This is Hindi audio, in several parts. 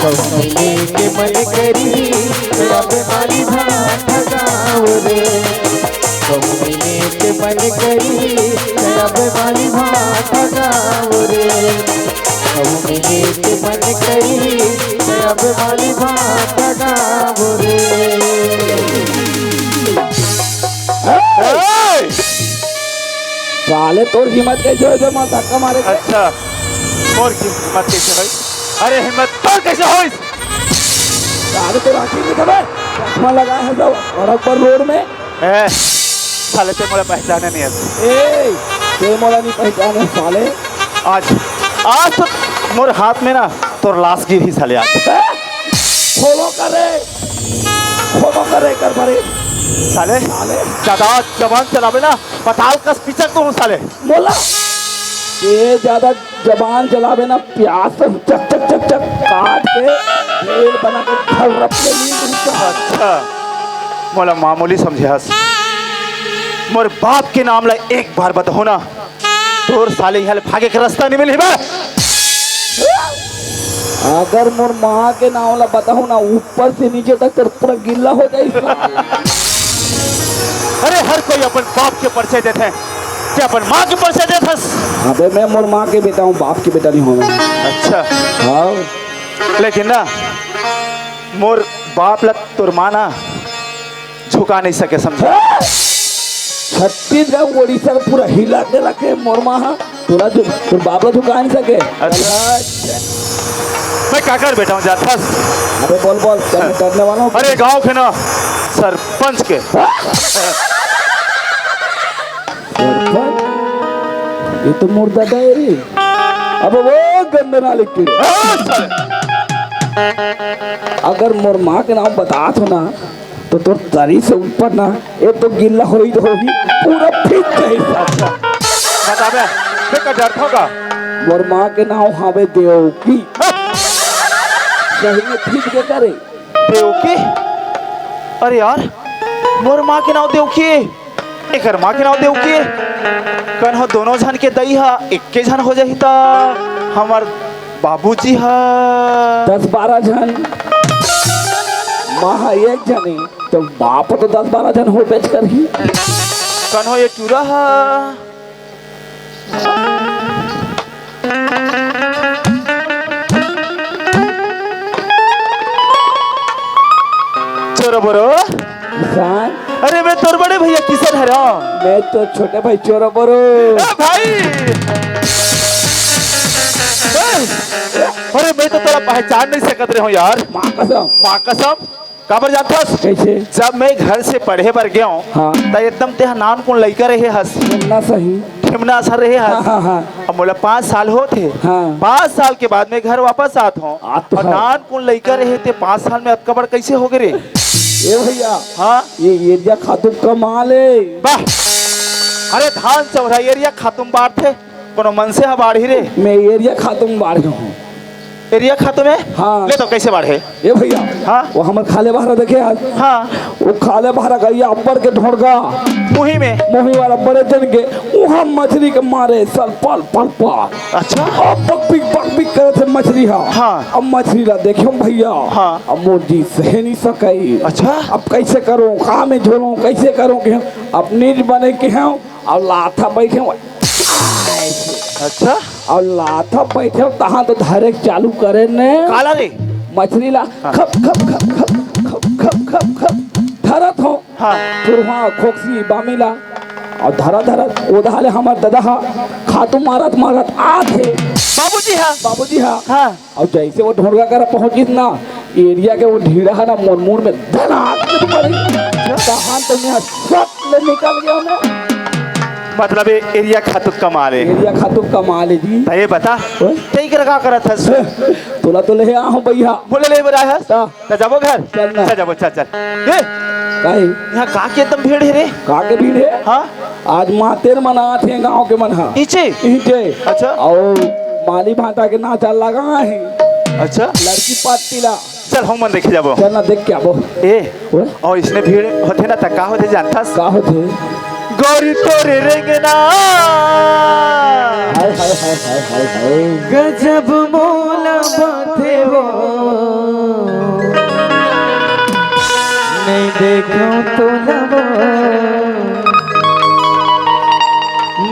मिले के मन करी अब माली भात गाँव रे। मिले के मन करी अब माली भात गाँव रे। मिले के मन करी अब माली भात गाँव रे। साले तोर हिम्मत कैसे हो जो मां धक्का मारे? अच्छा और की हिम्मत कैसे हुई? अरे हिम्मत तो कैसे हुई? साले तो राखी में खबर चश्मा लगा है सब सड़क पर रोड में। साले ते मोला पहचाने नहीं आते। ए ते मोला नहीं पहचाने साले। आज तो मोर हाथ में ना तोर लाश गिरी साले आज। खोलो करे कर भरे साले ज्यादा जवान चलावे ना पताल कस पिचक तो हूँ साले। बोला ये ज्यादा जबान चलावे ना प्यास से चक चक चक चक काट के तेल बना के घर रख के लिए। अच्छा मोला मामूली समझे हस। मोर बाप के नाम ला एक बार बताओ ना तोर साले यहाँ भागे के रास्ता नहीं मिली बा। अगर मोर माँ के नाम ला बताओ ना ऊपर से नीचे तक तेरा पूरा गिल्ला हो जाए। अरे हर कोई अपन बाप के परिचय देते हैं क्या अपन माँ के परिचय देते? अबे मैं मोर माँ के बेटा हूँ बाप के बेटा नहीं हूँ। अच्छा हाँ लेकिन ना मोर बाप लग तोर माँ ना झुका नहीं सके समझा। छत्तीसगढ़ उड़ीसा पूरा हिला के रखे मोर माँ पूरा तोर बाप ला झुका नहीं सके। मैं क्या कर बेटा हूँ जाता। अरे बोल डरने वाला हूँ। अरे गांव के ना सरपंच के। ये तो मोर दादा है रे। अब वो गंदा ना लिख के अगर मोर माँ के नाम बता तो ना तो तोर तरी से ऊपर ना ये तो गिल्ला होगी पूरा फिट जाए। बता बे क्या डर होगा? मोर माँ के नाम हावे देवकी। सही में फिट के करे देवकी। अरे यार मोर माँ के नाम देवकी एक माँ के नाम देवकी कन हो दोनों जन के दई हा एक के जन हो जाही ता हमार बाबूजी हा 10-12 जन माँ एक जने तो बाप तो 10-12 जन हो बेच कर ही कन हो ये चूरा हा। चोरो बोरो अरे मैं तोर बड़े भैया किशन हरा। मैं तो छोटे भाई चोरो बोरो भाई। अरे मैं तो तोरा पहचान नहीं सकत रहे हूँ यार। माँ कसम काबर जानता कैसे? जब मैं घर से पढ़े पर गया हूँ हाँ। तो एकदम तेहा नान कौन लड़का रहे हस ना सही ठिमना सर रहे हस। हाँ। अब बोला 5 साल होते। हाँ। 5 साल के बाद मैं घर वापस आता हूँ और नान कौन लड़का रहे थे 5 साल में अतकबड़ कैसे हो गए? ये भैया हाँ ये एरिया खातूम कमाल है। वाह अरे धान चौरा एरिया खातुम बाढ़ थे कोनो मन से बाढ़ ही रे। मैं एरिया खातूम बाढ़ हूँ। एरिया खातुम है? हाँ। ले तो कैसे बाढ़े? ये भैया हाँ वो हमारे खाले बाहर देखे आज। हाँ वो खाले बाहर गई अब्बर के ढोड़गा मुही में मुही वाला बड़े जन के वहाँ मछली के मारे सल पल पल पल। अच्छा अब बक बिक करे थे मछली हाँ। अब मछली ला देखो भैया हाँ। अब मोदी सह नहीं सके। अच्छा अब कैसे करूँ कहाँ में झोलूँ कैसे करूँ कि अब नीच बने के हैं और लाथा बैठे। अच्छा और लाथा बैठे तहाँ तो धरे चालू करे ने काला रे मछली ला खप खप खप खप खप खप खप खप धरत हो। हाँ फिर वहाँ खोक्सी बामिला और धरत ओधाले हमार दादा खातू मारत आथे बाबूजी हाँ। और जैसे वो ढोंगा कर पहुंची ना एरिया के वो ढीड़ा है ना मोर में धनाक कहां तो मैं सब निकल गया मैं। मतलब एरिया खातू कमाल है। एरिया खातू कमाल है जी। ये बता ठीक रखा करत हस तोला तो ले आहूं भैया बोले ले बरा है ता जाबो घर चल जाबो चल ए काहे यहाँ का के एकदम भीड़ है रे? का के भीड़ है? हाँ आज मातेर मना थे गांव के मन हा नीचे अच्छा और माली भाटा के नाचा लगा है। अच्छा लड़की पातीला चल हम मन देखे जाबो। चल ना देख के आबो। ए और इसने भीड़ होते ना तक का होते जानता का होते गौरी तोरे रेंगना हाय हाय हाय हाय हाय हाय गजब मोला बाथे वो नहीं देखो तो लबो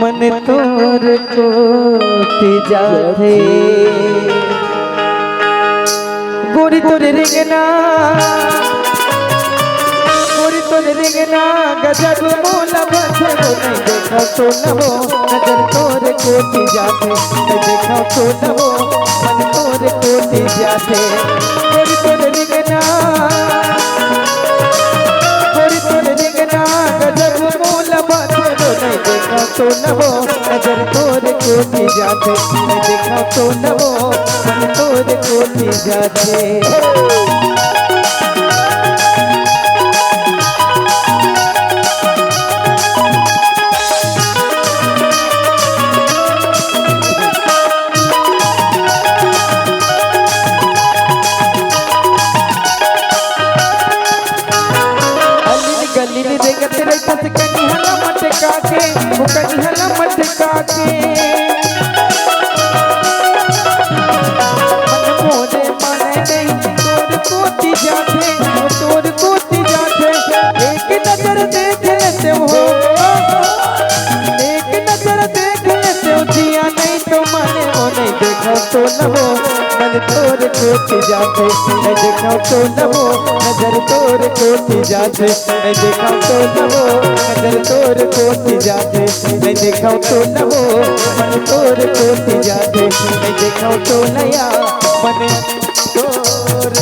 मन तोर को जाते गोरी तोरे रेंगना गोरी तोरे रेंगना गजब मोला बाथे वो नहीं देखो तो लबो नजर तोर को जाते नहीं देखो तो लबो मन तोर को जाते गोरी तोरे रेंगना गोरी तोरे रेंगना गजब मोला बाथे वो नहीं देखो तो लबो नजर तोर को जाते नहीं देखो तो लबो मन तोर को जाते तो नबो मन तोर कोठी जाते मैं देखा तो नबो नजर तोर कोठी जाते मैं देखा तो नबो नजर तोर कोठी जाते मैं देखा तो नबो मन तोर कोठी जाते मैं देखा तो नया मन तोर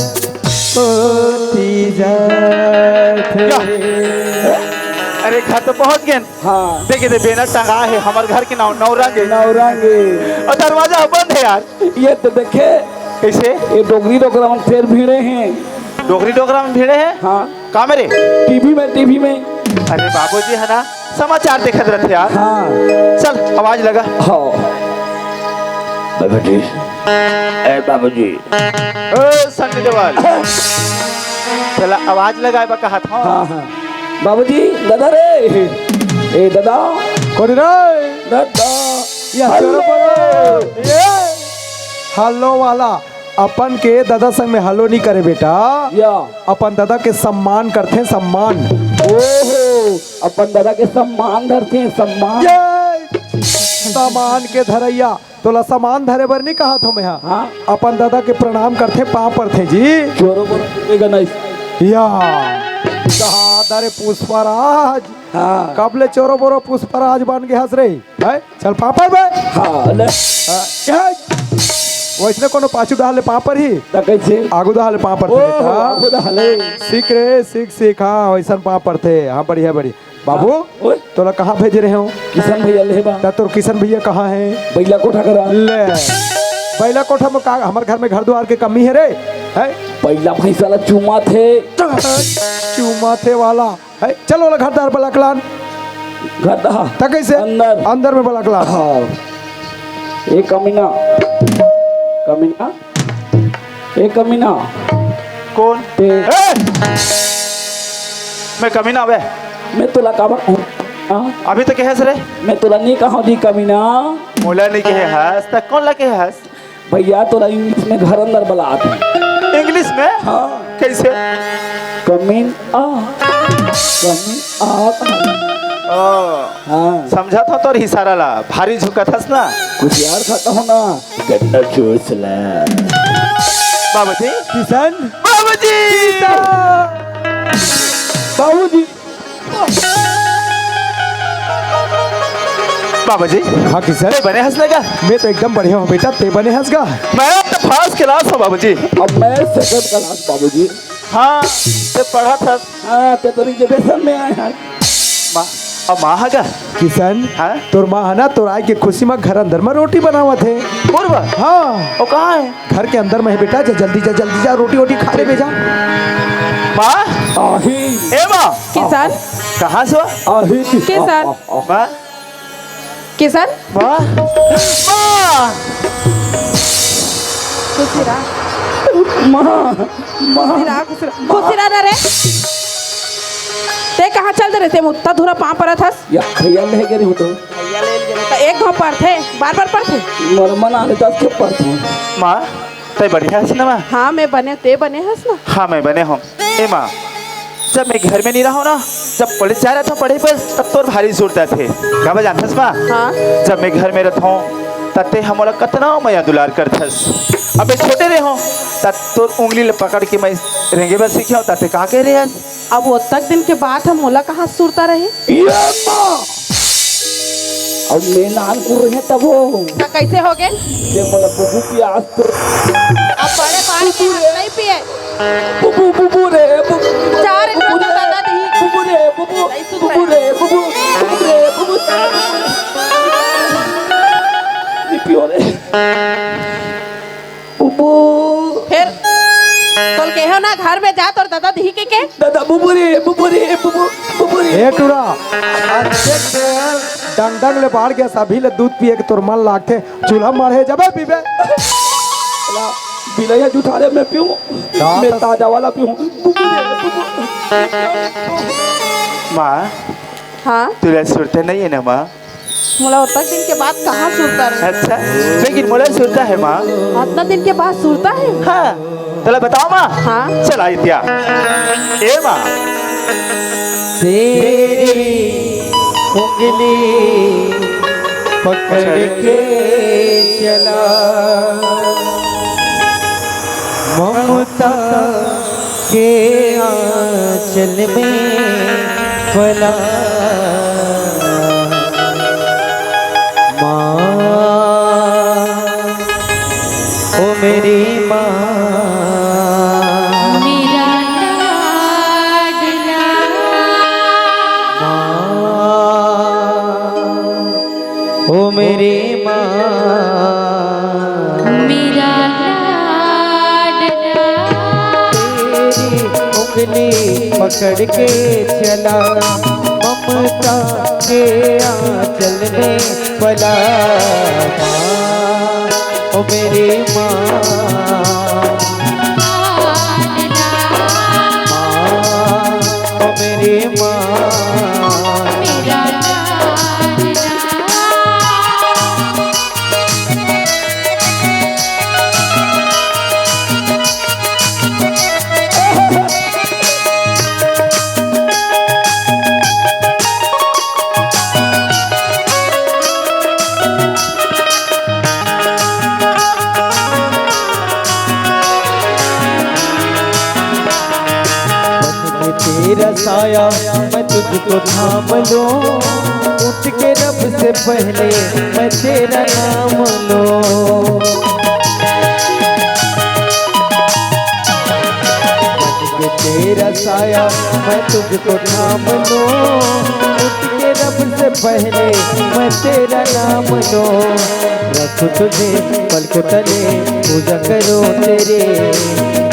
कोठी जाते। अरे घर तो पहुंच गए। हाँ देखे थे बेनर टंगा है हमारे घर के नौरंगे नौरंगे और दरवाजा बंद है यार। ये तो देखे कैसे ये डोगरी डोगरा में फिर भीड़े हैं। डोगरी डोगरा में भीड़े हैं। हाँ कहाँ मेरे टीवी में अरे बाबूजी है ना समाचार देखते रहते यार। हाँ चल आवाज लगा। हाँ बाबूजी ए बाबूजी सन्नी देवाल चला आवाज लगाए बा कहा था। हाँ हाँ बाबूजी दादा रे ए दादा कौन रे दादा हल्लो वाला अपन के दादा संग में हल्लो नहीं करे बेटा या अपन दादा के सम्मान करते हैं सम्मान। ओहो अपन दादा के सम्मान धरते हैं सम्मान। सामान के धरैया तोला सामान धरे बर नहीं कहा था मैं हाँ अपन दादा के प्रणाम करते पाँव पड़ते जी चोरो बोलो या दरे पुष्पराज। हाँ कबले चोरो बोरो पुष्पराज बन गया हंस रही है चल पापड़ बे। हाँ ले वैसने कोनो पाछू डाले पापड़ ही कैसे आगू डाले पापड़ सीख रे सीख हाँ वैसा पापड़ थे। हाँ बढ़िया बाबू तोला कहाँ भेजे रहे हो किशन भैया ले बा तोर किशन भैया कहाँ है बैला कोठा करा ले बैला कोठा में का हमारे घर में घर द्वार के कमी है रे है पहला भैंसा ला चूमा थे वाला है चलो वाला घर द्वार बलकलान घर दहा तक कैसे अंदर में बलकलान। हाँ एक कमीना कौन मैं कमीना बे मैं तुला काबा अभी तो कहे रे मैं तुला नहीं कहा दी कमीना मोला नहीं कहे हंस तक कौन लगे हंस भैया तोला इंग्लिश में घर अंदर बुलाते इंग्लिश में। हाँ कैसे कमीन आ हाँ समझा था तो इशारा ला भारी झुका था ना कुछ यार खाता हो ना गन्ना चूस ले बाबूजी किशन बाबूजी हाँ किशन बने हंस लगा। मैं तो एकदम बढ़िया हूँ बेटा ते बने हंस गा। मैं तो फर्स्ट क्लास हूँ बाबूजी। अब मैं सेकंड क्लास बाबूजी। हाँ ते पढ़ा था। हाँ ते तो रिजर्वेशन में आए हैं माँ अब माँ है क्या किशन हाँ तोर माँ है ना तोर आय के खुशी में घर अंदर में रोटी बनावा थे पूर्व हाँ वो कहाँ है घर के अंदर में है बेटा जल्दी जा रोटी खा ले बेजा। माँ आही ए माँ किसान कहाँ से आही किसान माँ किसान माँ माँ खुशी रहा ना रे ते कहाँ चल दे रहे थे मुत्ता धुरा पाँव पर थस या भैया ले गए हो तो तो एक घाव पर थे बार पर थे मोर मन आने तक के पर था माँ तय बढ़िया है ना माँ? हाँ मैं बने ते बने हस ना हाँ मैं बने हूँ। ए माँ, जब मैं घर में नहीं रहा हूँ ना, जब कॉलेज जा रहा था पढ़े पर, तब तो भारी सूरत थे। क्या जानथस माँ? हाँ जब मैं घर में रहता हूँ तब ते हमारा कतना मैं दुलार करथस। अब मैं छोटे रहे हूँ तब तो उंगली पकड़ के मैं रेंगे बस सीखा हूँ तब कहाँ कह रहे हैं? अब वो तक दिन के बाद हम मोला कहाँ सुरता रहे ये माँ अब मैं नान कर रहे तब हो तो कैसे हो गए ये मोला बुबू की आस तो अब बड़े पानी के हाथ नहीं पिए बुबू बुबू रे बुबू चार एक रोज दादा दी बुबू रे बुबू नहीं सुन बुबू रे बुबू बुबू रे बुबू ये पियो रे बुबू फिर कल के हो ना घर में जा तो दादा दी के दादा बुबू रे बुबू रे बुबू बुबू रे ए टूरा डंग डंग ले बाढ़ गया सभी ले दूध पिए के तोर मन लागते चूल्हा मारे जबे पीबे बिलैया जुठारे में पीऊं मैं ताजा वाला पीऊं बुबू रे बुबू माँ, हाँ तुझे सुरते नहीं है ना माँ? मोला उतना दिन के बाद कहाँ सुरता रहे अच्छा, लेकिन मुझे सुरता है माँ। उतना दिन के बाद सुरता है हाँ, चलो बताओ माँ। हाँ चल आई दिया। ए माँ, तेरी उंगली पकड़ के चला ममता के आंचल में फैला माँ ओ मेरी माँ मेरा लाडला ओ मेरी माँ मेरा लाडला तेरी उंगली पकड़ के चला ममता के आंचल में पला ओ मेरी माँ ओ मेरी माँ मेरा लाडला तेरा साया मैं तुझको थाम लूं उठ के रब से पहले मैं तेरा नाम लूं तेरा साया मैं तुझको थाम लूं उठ के रब से पहले मैं तेरा नाम लूं रखो तुझे पल को तले पूजा करो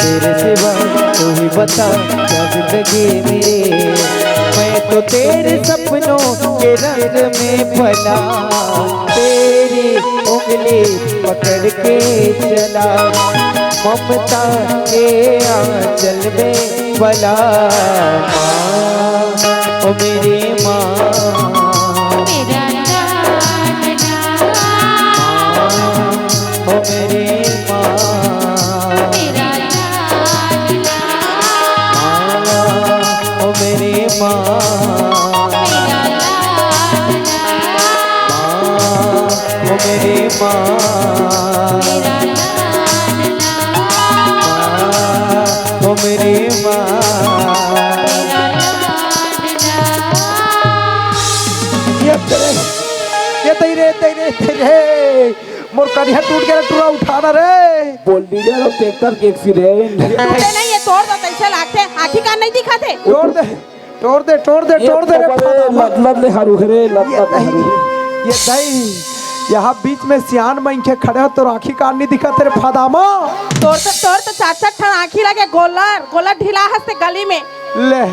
तेरे सिवा तू ही बता क्या जिंदगी मेरे मैं तो तेरे सपनों के रंग में पला तेरी उंगली पकड़ के चला ममता के आंचल में पला ओ मेरी माँ मेरा लाडला ओ मेरी माँ मेरा लाडला ओ मेरी माँ मेरा लाडला ओ मेरी माँ मेरा लाडला ओ मेरी माँ मेरा लाडला ये तेरे मोर कन्या टूट गया टूरा उठाना रे बोल दीजिए अब ट्रैक्टर के एक्सीडेंट टूटे नहीं ये तोड़ दो कैसे लागते आँखी कान नहीं दिखाते तोड़ दे तोड़ दे तोड़ दे तोड़ दे रे फादा। मतलब ले हरू रे ये मतलब दही ये दही यहाँ बीच में सियान मंखे खड़े हो तो राखी कान नहीं दिखा तेरे फादामा तोड़ तो चार चार ठन आँखी लगे गोलर ढीला हंसते गली में ले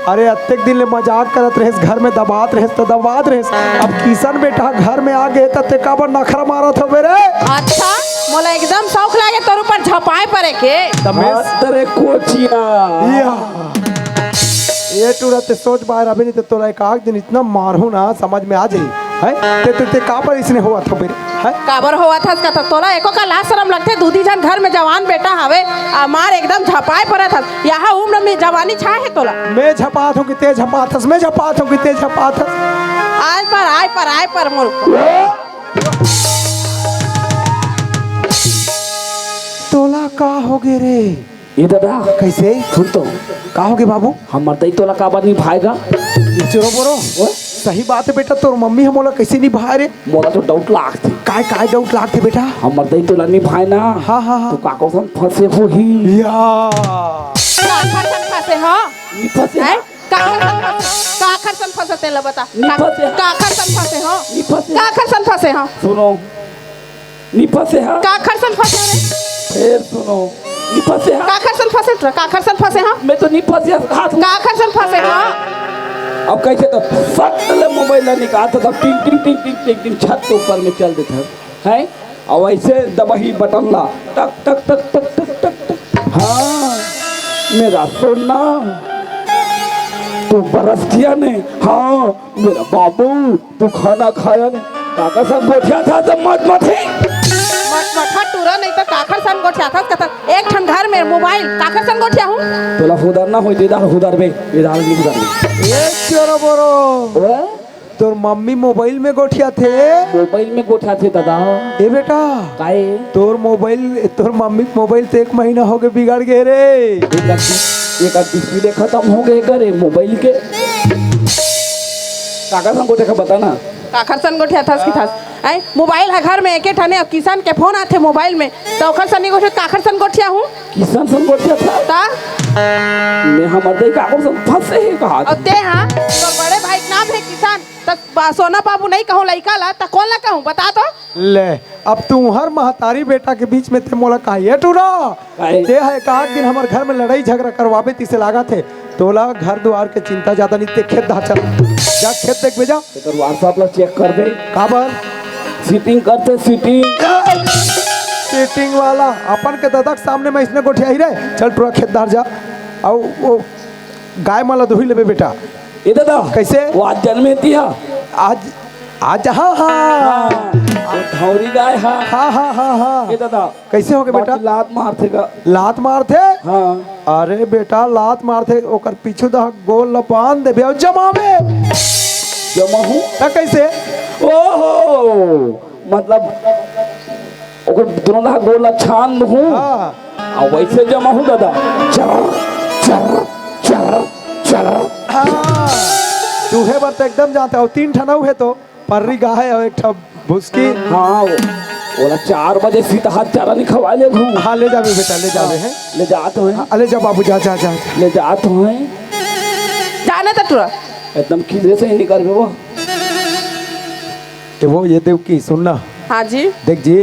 अरे अत्यक दिन ले मजाक करत रहे घर में दबात रहे तो दबात रहे अब किशन बेटा घर में आ गए ते काबर नखरा मारत हो मेरे अच्छा मोला एकदम शौक लागे तोर ऊपर झपाए पड़े के तमेश तेरे कोचिया या ये टूरते सोच बाहर अभी नहीं तो तोला एक आध दिन इतना मारू ना समझ में आ जाई है ते का पर इसने हुआ था फिर है काबर हुआ था इसका तो तोला एको का लाज शरम लगते दूधी जन घर में जवान बेटा हवे मार एकदम झपाए पड़ा था यहाँ उम्र में जवानी छा है तोला मैं झपात हूँ कि तेज झपात हस मैं झपात हूँ कि तेज झपात हस आय पर मोर तोला का हो गे रे ये दादा कैसे सुन तो का हो गे बाबू हमार दई तोला का बात निभाएगा चलो बोलो सही बात है बेटा तोर मम्मी हम मोला कैसे निभा रे मोला तो डाउट लागते काय डाउट लागते बेटा हमार दई तोला निभाए ना हाँ हाँ हाँ तो काको सन फंसे हो ही या काखर फंसे हो नी फंसे हैं काखर सन फंसे तेला बता नहीं फंसे। काखर सन फंसे हो नी फंसे काखर सन फंसे हो सुनो नी फंसे हा काखर सन फंसे रे फिर सुनो नी फंसे हा काखर सन फंसे तो काखर सन फंसे हो मैं तो नी फंसे हाथ में काखर सन फंसे हो अब कैसे तो फट ले मोबाइल निकालता था टिंग टिंग टिंग टिंग टिंग टिंग छत के ऊपर में चल देता है और ऐसे दबाही बटन ला टक टक टक टक टक टक टक हाँ मेरा सोना तू बरस दिया ने हाँ मेरा बाबू तू खाना खाया ने काका सब बैठा था तो मत मत मठा टूरा नहीं तो काखर सन गोठिया था कथा एक ठन घर में मोबाइल काखर सन गोठिया हूं तोला हुदर ना होई देदार हुदर बे देदार नहीं हुदर बे ये चलो बोलो ओए तोर मम्मी मोबाइल में गोठिया थे मोबाइल में गोठा थे दादा ए बेटा काए तोर मम्मी मोबाइल से 1 महीना हो गए बिगड़ गए रे एक डिस्प्ले खत्म हो गए करे मोबाइल के काका संग गोठे का बता ना काखर सन गोठिया था की था आई मोबाइल है घर में एके ठने और किसान के फोन आथे मोबाइल में तो ओखर सन गोठे काखर सन गोठिया हूं किसान संग गोठे था ता मैं हमर दे काको संग फंसे ही कहा और ते हां तो बड़े भाई के नाम है किसान तक सोना बाबू नहीं कहूं लइका ला त कौन ला कहूं बता तो ले अब तू हर महतारी बेटा के बीच में ते मोला कहिए टूरा काहे? ते है का दिन हमार घर में लड़ाई झगड़ा करवावे तिसे लागा थे तोला घर द्वार के चिंता ज्यादा नहीं ते खेत धा चल जा खेत देख बेजा तो व्हाट्सएप ला चेक कर दे काबर सीटिंग करते सीटिंग सेटिंग वाला अपन के दादा के सामने में इसने गोठिया ही रे चल टूरा खेत धार जा और वो गाय माला दुही लेबे बेटा ये दादा कैसे? वो आज जन्मे थी हा आज आज हाँ हाँ धौरी गाय हा हाँ हाँ हाँ हाँ ये दादा कैसे हो गए बेटा बाकी लात मारते का लात मार थे हाँ अरे बेटा लात मार थे ओकर पीछू दा गोल लपान देबे और जमावे जमा हूँ ता कैसे ओहो मतलब ओकर दोनों दा गोला छान हूँ हाँ और वैसे जमा हूँ दादा चर चर चर चर हाँ तू है बात एकदम जानता हो 3 ठना है तो पर्री गाय और एक ठप भुसकी हाँ बोला 4 बजे सीता हाथ चारा नहीं खवा ले घूम हाँ ले जावे बेटा ले जावे हैं ले जात हो अले जा बाबू जा जा जा ले जात हो जाने त टूरा एकदम खिले से ही निकल वो वो ये देव की सुनना हां जी देख जी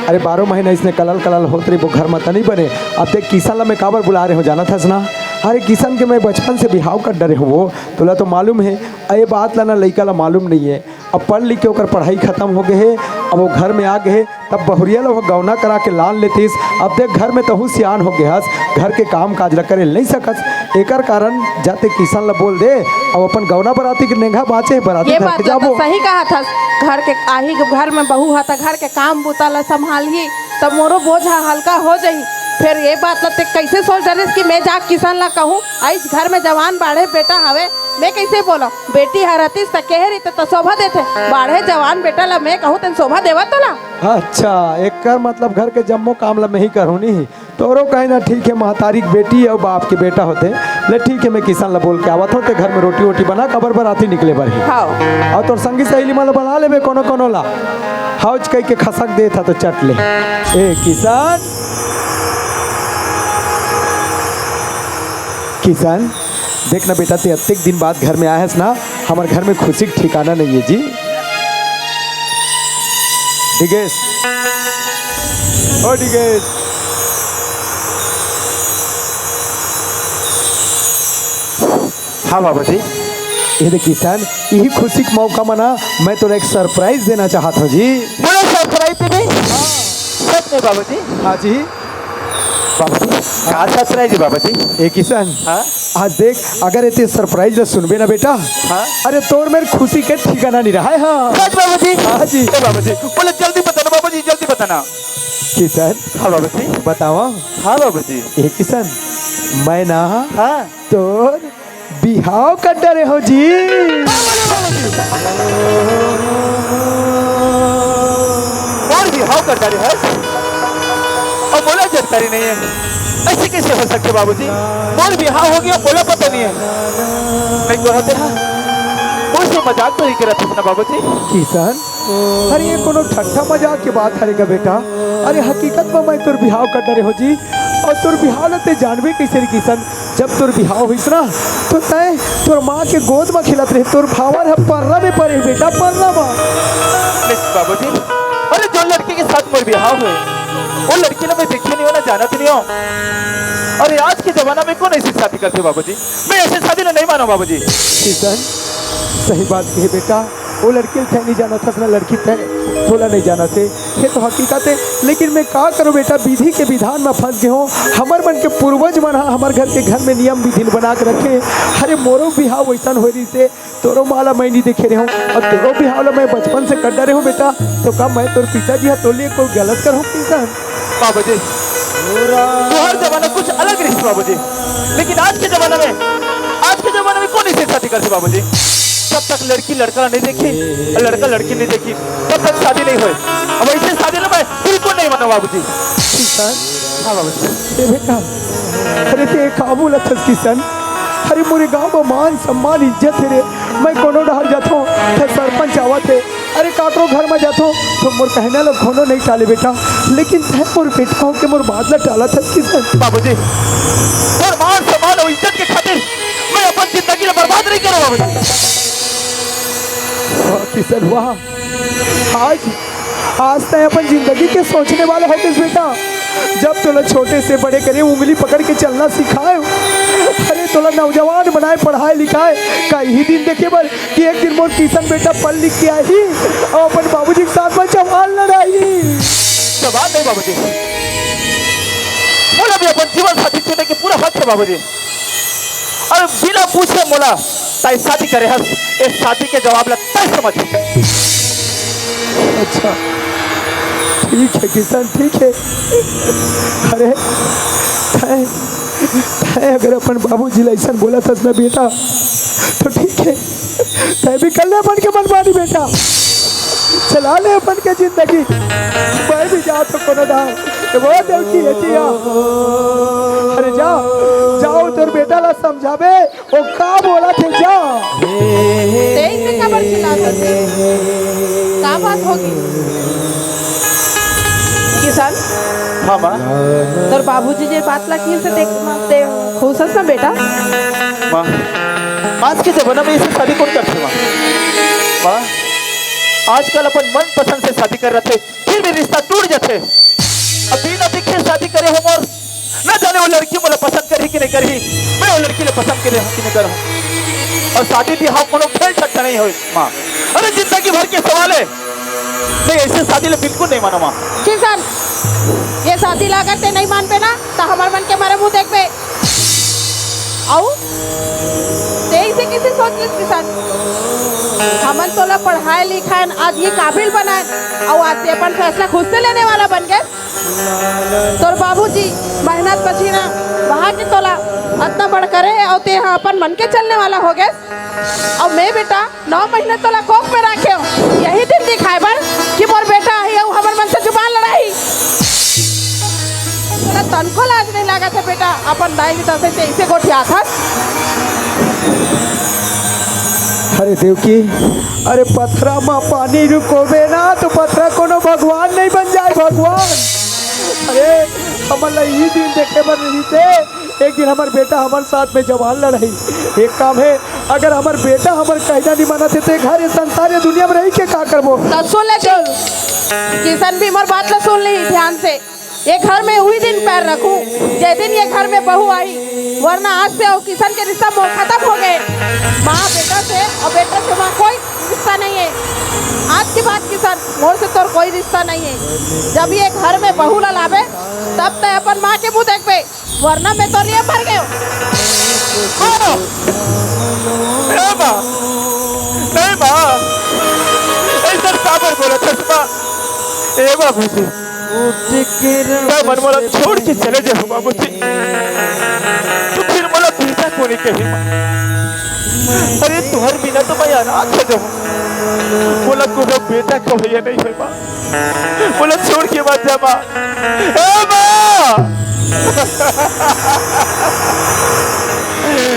अरे 12 महीना इसने कलल कलल होत रही वो घर मत नहीं बने अब देख किसान ला मैं काबर बुला रहे हो जाना था ना अरे किसान के मैं बचपन से बिहाव कर डरे हो वो तोला तो मालूम है ये बात ला ना लड़का ला मालूम नहीं है अब पढ़ लिख के ओकर पढ़ाई खत्म हो गए है अब वो घर में आ गए तब बहुरिया ला वो गौना करा के लान लेतीस अब देख घर में तहू सियान हो गया घर के काम काज ला करे नहीं सकस एकर कारण जाते किसान ला बोल दे अब अपन गौना बराती के नेघा बाचे बराती ये घर बात के तो जाबो सही कहा था घर के आही घर में बहू है तो घर के काम बुता ला संभालिए तब मोरो बोझा हल्का हो जाही फिर ये बात लगते कैसे सोच रही कि मैं जा किसान ला कहूँ इस घर में जवान बाढ़े बेटा हवे मैं कैसे बोला बेटी हरतीस तक कह रही तो शोभा देते बाढ़े जवान बेटा ला मैं कहूँ तेन शोभा देवा तो ला अच्छा एक कर मतलब घर के जम्मो काम ला मैं ही करूँ नहीं तोरो कहे ना ठीक है महतारी बेटी और बाप के बेटा होते ले ठीक है मैं किसान ला बोल के आवत होते घर में रोटी वोटी बना कबर बराती निकले बर हाँ और तोर संगी सहेली माला बना लेबे कोनो कोनो ला हौज कह के खसक दे था तो चट ले ए किसान किसान देखना बेटा ते अत्येक दिन बाद घर में आया है ना हमारे घर में खुशी का ठिकाना नहीं है जी डिगेश ओ डिगेश हाँ बाबा जी ये देख किसान यही खुशी का मौका मना मैं तो एक सरप्राइज देना चाहता हूँ जी बड़ा सरप्राइज नहीं सच में बाबा जी हाँ जी बाबा जी क्या सरप्राइज है बाबा जी ए किसान हाँ आज देख अगर इतने सरप्राइज न सुनबे ना बेटा, हाँ? अरे तोर मेरे खुशी के ठिकाना नहीं रहा है। हाँ सच बाबूजी? हाँ जी। ए बाबूजी बोले जल्दी बताना बाबूजी, जल्दी बताना। किशन हाँ बाबूजी। बतावा। हाँ बाबूजी। ए किशन मैं ना हाँ तोर बिहाव कर डरे हो जी। और भी हाव कर डाले है और बोला जानकारी नहीं है, ऐसे कैसे हो सकते बाबूजी? और भी हाव हो गया, बोला पता नहीं है। नहीं बोला था मुझसे मजाक तो नहीं कर रहा था ना बाबूजी। किशन अरे ये कोनो ठट्ठा मजाक की बात करेगा बेटा। अरे हकीकत में मैं तोर बिहाव कर डरे हो जी। और तोर बिहाव न ते जानबे कैसे रे किशन, जब तोर बिहाव हुई ना तो तय तोर माँ के गोद में खिलत रहे। तोर भावर है पर्रा में पड़े बेटा, पर्रा में। बाबूजी अरे जो लड़की के साथ मेरे बिहाव हुए वो लड़की ने मैं देखी नहीं हो ना जाना तो नहीं हो। अरे आज के जमाना में कौन ऐसी शादी करते बाबूजी? मैं ऐसे शादी नहीं मानो बाबूजी। किशन सही बात कही बेटा, वो लड़की थे नहीं जाना था ना लड़की थे बोला नहीं जाना थे, ये तो हकीकत है। लेकिन मैं का करूँ बेटा, विधि के विधान में फंस गए हूँ। हमार मन के पूर्वज मन हमारे घर में नियम विधि बना के रखे। अरे मोरो बिहाव वैसा हो रही से तोरो माला मैं नहीं देखे रहे हूँ और तोरो बिहाव मैं बचपन से कर रहे हूँ बेटा। तो कब मैं तोर पिताजी है तो लिए कोई गलत करूँ किसान? बाबूजी तो हर जमाना कुछ अलग रही बाबूजी, लेकिन आज के जमाना में कौन ऐसी शादी करते बाबूजी? जब तक लड़की लड़का नहीं देखी और लड़का लड़की नहीं देखी तब तक शादी नहीं हुई। अब ऐसे शादी ना मैं बिल्कुल नहीं मानो बाबूजी। किसान हाँ बाबूजी। ए बेटा अरे ते काबुल अथस किसान। अरे मोरे गाँव में मान सम्मान इज्जत है रे। मैं कोनो डहर जाता हूँ तो सरपंच आवत है, अरे काकरो घर में जाता हूँ तो मोर कहने लोग कोनो नहीं टाले बेटा। लेकिन तय मोर बेटा हो के मोर बादला टाला था किसान। बाबूजी और मान सम्मान और इज्जत के खातिर मैं अपन जिंदगी में बर्बाद नहीं करूँ बाबूजी। किसान वाह आज तय अपन जिंदगी के सोचने वाला हो किस बेटा। जब तोला छोटे से बड़े करे उंगली पकड़ के चलना सिखाए, अरे तोला नौजवान बनाए पढ़ाए लिखाए, कई दिन देखे बर कि एक दिन मोर किशन बेटा पढ़ लिख के आई और अपन बाबूजी के साथ में जवान लड़ाई। जवान नहीं बाबूजी, मोला भी अपन जीवन साथी चुने के पूरा हक है बाबूजी। और बिना पूछे मोला ताई शादी करे हस, इस शादी के जवाब ला तय समझ। अच्छा ठीक है किसान ठीक है। अरे तय अगर अपन बाबूजी ऐसा बोला था ना बेटा तो ठीक है, तय भी कर ले अपन के मनमानी बेटा, चला ले अपन के जिंदगी। मैं भी जा तो कोनो डाल वो देवकी हटिया। अरे जाओ तोर बेटा ला समझावे वो का बोला थे जा। तेई से खबर चिल्लाता थे, क्या बात होगी किसान? हाँ माँ। तोर बाबूजी जे बात ला किन से देख खुश हस ना बेटा? माँ आज के जमाना में ऐसे शादी कौन करते माँ? माँ आजकल अपन मन पसंद से शादी कर रहे थे फिर भी रिश्ता टूट जाते। अब बिना देखे शादी करे हो और न जाने वो लड़की मुझे पसंद करी कि नहीं करी, मैं वो लड़की ने पसंद करे कि नहीं करूँ। और शादी भी हाँ कोनो खेल सकता नहीं हो माँ। अरे जिंदगी भर के सवाल है, मैं ऐसे शादी ले बिल्कुल नहीं मानो माँ। किसान ये शादी लागत ते नहीं मान पे ना तो हमार मन के मारे मुंह देख पे आओ तेई से किसी सोच लिस किसान। हमन तोला पढ़ाए लिखाए आज ये काबिल बनाए और आज ते अपन फैसला खुद से लेने वाला बन गए। तोर बाबूजी मेहनत पसीना वहाँ के तोला इतना बढ़ करे और ते यहाँ अपन मन के चलने वाला हो गए। और मैं बेटा 9 महीने तोला कोख में रखे हो, यही दिन दिखाए बर कि मोर बेटा है हमार मन से जुबान लड़ाई। तोला तनको लाज नहीं लगा था बेटा अपन दाई भी तसे ऐसे गोठिया था। अरे देवकी अरे पथरा में पानी रुकोबे ना तो पथरा कोनो भगवान नहीं बन जाए भगवान। अरे हमारे ये दिन देखे बर रही थे, एक दिन हमारे बेटा हमारे साथ में जवान लड़ाई। एक काम है अगर हमारे बेटा हमारे कहना नहीं माना थे तो घर ये संसार ये दुनिया में रही के का करबो। तो सुन ले चल किशन भी मोर बात ला सुन ली ध्यान से। ये घर में हुई दिन पैर रखूं जै दिन ये घर में बहू आई, वरना आज से और किशन के रिश्ता खत्म हो गए। माँ बेटा से और बेटा से माँ कोई रिश्ता नहीं है। आज की बात किशन मोर से तोर कोई रिश्ता नहीं है। जब ये घर में बहू ला लावे तब तय अपन माँ के मुँह देख पे, वरना मैं तो लिए मर गए। ए माँ, नहीं माँ, ऐसा साबर बोला था माँ। ए बाबूजी, मैं मनमोला छोड़ के चले जाऊँ बाबूजी, तो फिर मोला बेटा को नहीं कही माँ। अरे तुम्हारे बिना तो मैं अनाथ हो जाऊँ। बोला को बेटा को भैया नहीं है माँ, बोला छोड़ के मत जा माँ। ए माँ,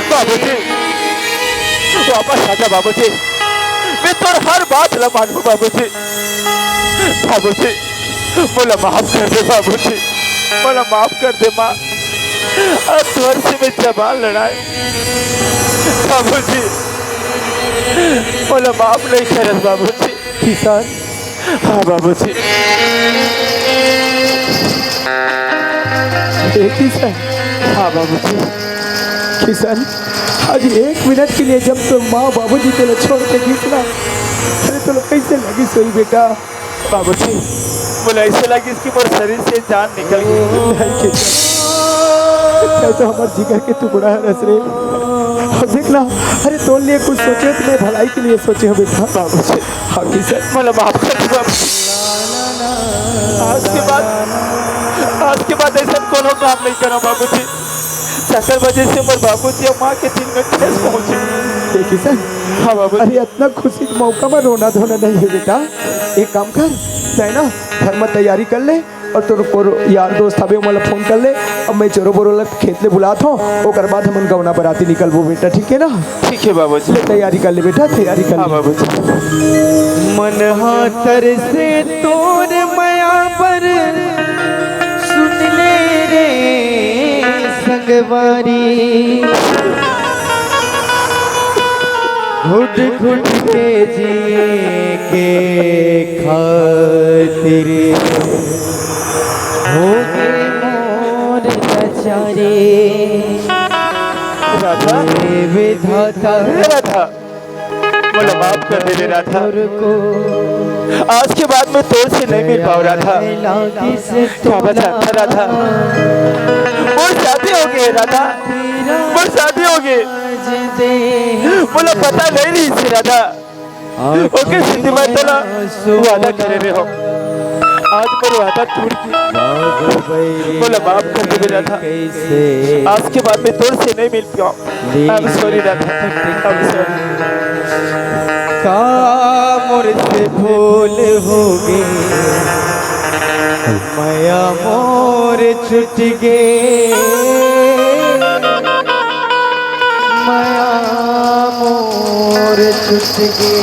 बाबूजी वापस आजा बाबूजी, मैं तो हर बात न मानू बाबूजी। बाबूजी बोला माफ कर दे बाबूजी, बोला माफ कर दे माँ। अब तुम्हारे से मैं जबान लड़ाए बाबूजी, बोला माफ नहीं कर बाबूजी। किसान हाँ बाबूजी। किसान हाँ बाबूजी। किसान आज 1 मिनट के लिए जब तो माँ बाबूजी तेरे छोड़ के घिसना, अरे तो कैसे लगी सोई बेटा? बाबूजी बोला ऐसे लगी इसकी मोर शरीर से जान निकल गई। तो हमारे जिगर के टुकड़ा है रस रे। और देखना, अरे तोल लिए कुछ सोचे तो मैं भलाई के लिए सोचे हो बेटा। बाबूजी हाँ किसान बोला माफ कर दो बाबूजी। आज के बाद ऐसा कोनो काम नहीं करो बाबूजी। 4 बजे से मोर बाबूजी और माँ के दिल में ठेस पहुंची। किसान हाँ बाबूजी। अरे इतना खुशी के मौका में रोना धोना नहीं है बेटा। एक काम कर, चाहे ना घर में तैयारी कर ले और तो यार दोस्त हवे मला फोन कर ले। अब मैं चोरो बोरो लग खेत ले बुलात हूँ, ओकर बाद हम गौना बराती निकलबो बेटा, ठीक है ना? ठीक है बाबूजी। ले तैयारी कर ले बेटा, तैयारी कर हाँ ले। बाबूजी। मन हाथर से तोर माया पर सुन ले रे संगवारी, घुट घुट के जिए के खातिर हो गए मोर लाचारी। राधा विधाता राधा बोला माफ कर दे राधा, को आज के बाद मैं तोर से नहीं मिल पाऊँ राधा। क्या बता राधा, मोर शादी हो गई राधा, मोर शादी हो गई। बोला पता नहीं रही थी राधा। ओके सिद्धि मैं तो ना वादा करे रहे हो, आज मेरे वादा टूट गया। बोला माफ कर दे राधा, आज के बाद मैं तोर से नहीं मिल पाऊँ। I am sorry Radha, I am sorry. का मोर से भूल हो गई, माया मोर छुट गे, माया मोर छुट गे।